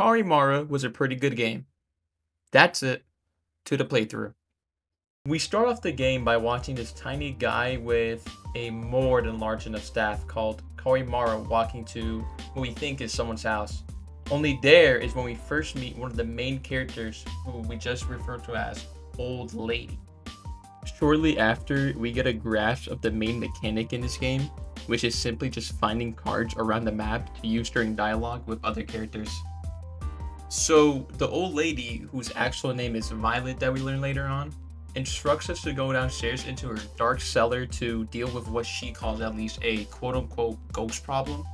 Carimara was a pretty good game. That's it to the playthrough. We start off the game by watching this tiny guy with a more than large enough staff called Carimara walking to what we think is someone's house. Only there is when we first meet one of the main characters who we just referred to as Old Lady. Shortly after, we get a grasp of the main mechanic in this game, which is simply just finding cards around the map to use during dialogue with other characters. So, the old lady, whose actual name is Violet that we learn later on, instructs us to go downstairs into her dark cellar to deal with what she calls at least a quote-unquote ghost problem.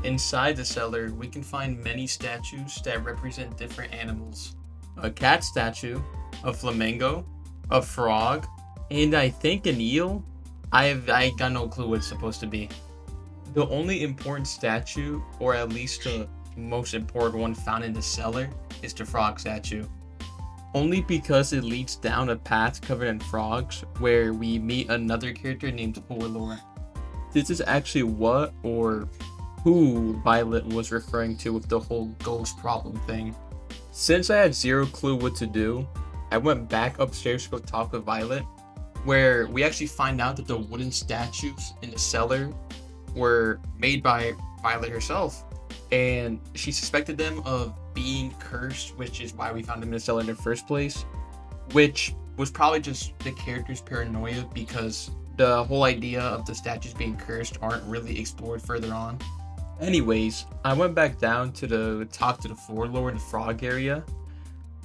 Inside the cellar, we can find many statues that represent different animals. A cat statue, a flamingo, a frog, and I think an eel? I got no clue what it's supposed to be. The only important statue, or at least the most important one found in the cellar, is the frog statue. Only because it leads down a path covered in frogs where we meet another character named Forlore. This is actually what or who Violet was referring to with the whole ghost problem thing. Since I had zero clue what to do, I went back upstairs to go talk with Violet, where we actually find out that the wooden statues in the cellar were made by Violet herself, and she suspected them of being cursed, which is why we found them in the cellar in the first place, which was probably just the character's paranoia because the whole idea of the statues being cursed aren't really explored further on. Anyways, I went back down to talk to the Forlore in the frog area.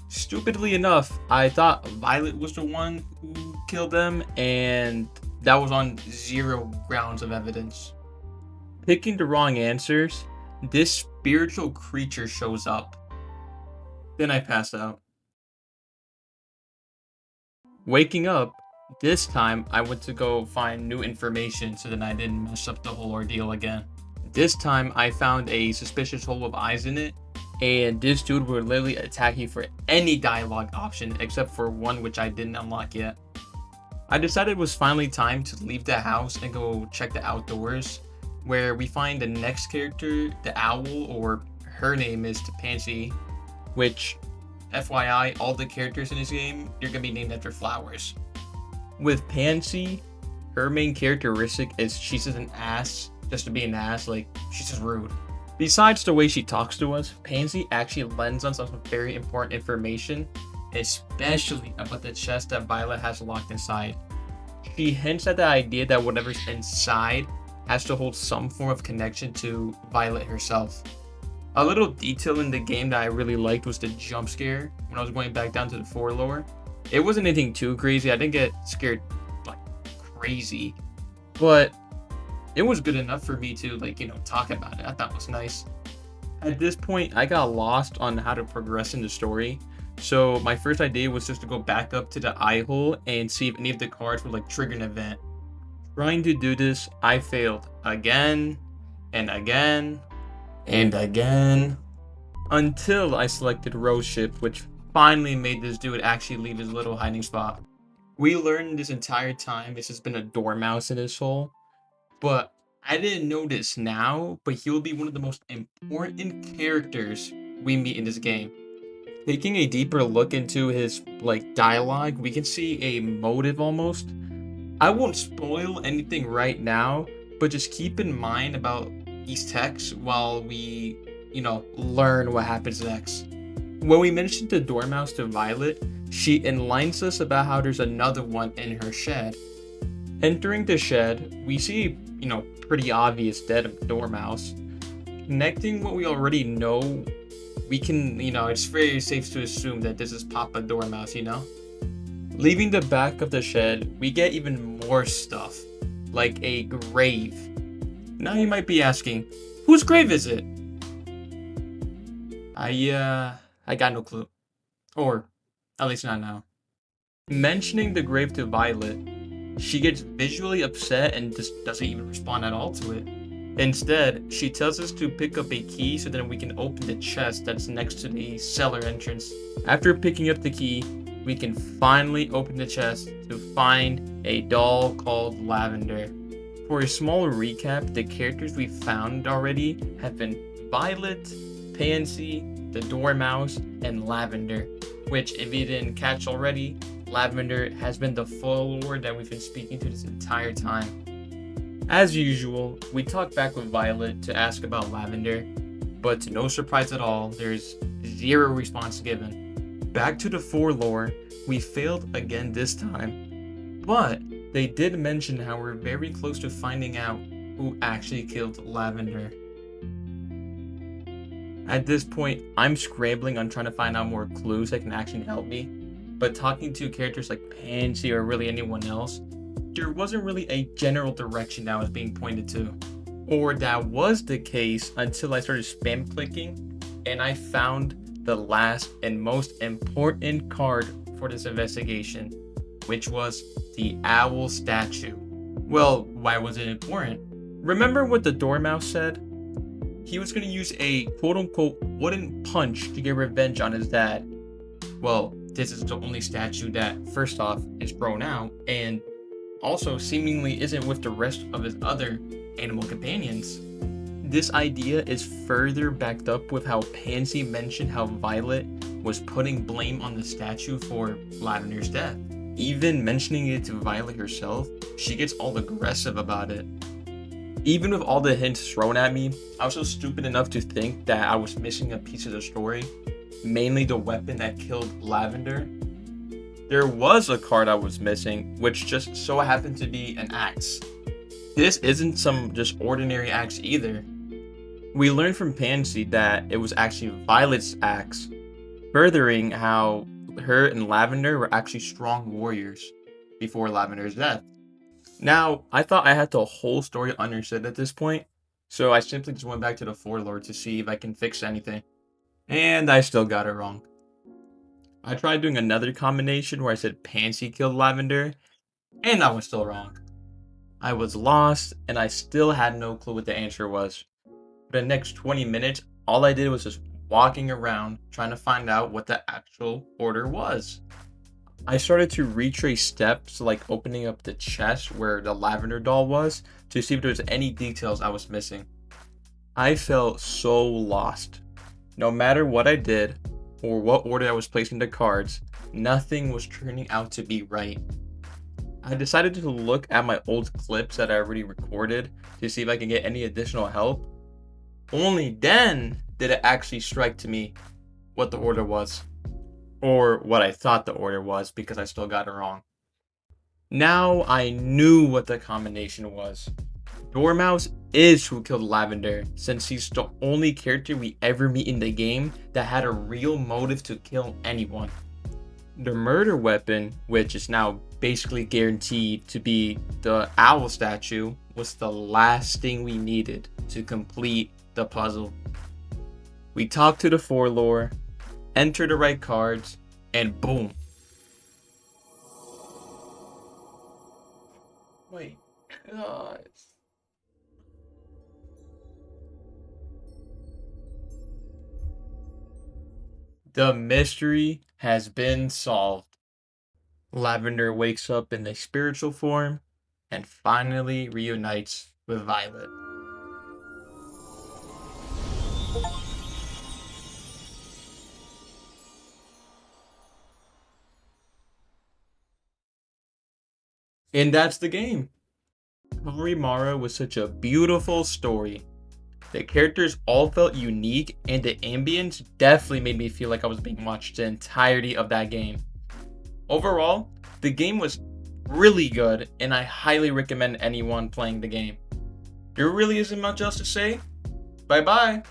Stupidly enough, I thought Violet was the one who killed them, and that was on zero grounds of evidence. Picking the wrong answers, this spiritual creature shows up. Then I pass out. Waking up, this time I went to go find new information so that I didn't mess up the whole ordeal again. This time I found a suspicious hole with eyes in it, and this dude would literally attack you for any dialogue option except for one which I didn't unlock yet. I decided it was finally time to leave the house and go check the outdoors, where we find the next character, the owl, or her name is Pansy, which, FYI, all the characters in this game, you're gonna be named after flowers. With Pansy, her main characteristic is she's just an ass, just to be an ass, like, she's just rude. Besides the way she talks to us, Pansy actually lends us some very important information, especially about the chest that Violet has locked inside. She hints at the idea that whatever's inside has to hold some form of connection to Violet herself. A little detail in the game that I really liked was the jump scare when I was going back down to the Forlore. It wasn't anything too crazy, I didn't get scared like crazy, but it was good enough for me to talk about it. I thought it was nice. At this point, I got lost on how to progress in the story, so my first idea was just to go back up to the eye hole and see if any of the cards would trigger an event. Trying to do this, I failed again and again and again until I selected Rose Ship, which finally made this dude actually leave his little hiding spot. We learned this entire time this has been a dormouse in his hole, but I didn't know this now, but he will be one of the most important characters we meet in this game. Taking a deeper look into his dialogue, we can see a motive almost. I won't spoil anything right now, but just keep in mind about these texts while we, learn what happens next. When we mentioned the dormouse to Violet, she enlightens us about how there's another one in her shed. Entering the shed, we see, pretty obvious dead dormouse. Connecting what we already know, we can, it's very safe to assume that this is Papa Dormouse, Leaving the back of the shed, we get even more stuff, like a grave. Now you might be asking, whose grave is it? I got no clue. Or, at least not now. Mentioning the grave to Violet, she gets visually upset and just doesn't even respond at all to it. Instead, she tells us to pick up a key so that we can open the chest that's next to the cellar entrance. After picking up the key, we can finally open the chest to find a doll called Lavender. For a small recap, the characters we found already have been Violet, Pansy, the Dormouse, and Lavender, which, if you didn't catch already, Lavender has been the full lord that we've been speaking to this entire time. As usual, we talked back with Violet to ask about Lavender, but to no surprise at all, there's zero response given. Back to the 4 lore, we failed again this time, but they did mention how we're very close to finding out who actually killed Lavender. At this point, I'm scrambling on trying to find out more clues that can actually help me, but talking to characters like Pansy or really anyone else, there wasn't really a general direction that was being pointed to. Or that was the case until I started spam clicking and I found the last and most important card for this investigation, which was the owl statue. Well, why was it important? Remember what the Dormouse said? He was going to use a quote-unquote wooden punch to get revenge on his dad. Well, this is the only statue that, first off, is thrown out, and also seemingly isn't with the rest of his other animal companions. This idea is further backed up with how Pansy mentioned how Violet was putting blame on the statue for Lavender's death. Even mentioning it to Violet herself, she gets all aggressive about it. Even with all the hints thrown at me, I was so stupid enough to think that I was missing a piece of the story, mainly the weapon that killed Lavender. There was a card I was missing, which just so happened to be an axe. This isn't some just ordinary axe either. We learned from Pansy that it was actually Violet's axe, furthering how her and Lavender were actually strong warriors before Lavender's death. Now, I thought I had the whole story understood at this point, so I simply just went back to the 4 lore to see if I can fix anything. And I still got it wrong. I tried doing another combination where I said Pansy killed Lavender, and I was still wrong. I was lost, and I still had no clue what the answer was. For the next 20 minutes, all I did was just walking around trying to find out what the actual order was. I started to retrace steps like opening up the chest where the Lavender doll was to see if there was any details I was missing. I felt so lost. No matter what I did or what order I was placing the cards, nothing was turning out to be right. I decided to look at my old clips that I already recorded to see if I can get any additional help. Only then did it actually strike to me what the order was. Or what I thought the order was, because I still got it wrong. Now I knew what the combination was. Dormouse is who killed Lavender, since he's the only character we ever meet in the game that had a real motive to kill anyone. The murder weapon, which is now basically guaranteed to be the owl statue, was the last thing we needed to complete the puzzle. We talked to the 4 lore, enter the right cards, and boom. My God. The mystery has been solved. Lavender wakes up in a spiritual form and finally reunites with Violet. And that's the game. Carimara was such a beautiful story. The characters all felt unique, and the ambience definitely made me feel like I was being watched the entirety of that game. Overall, the game was really good, and I highly recommend anyone playing the game. There really isn't much else to say. Bye bye.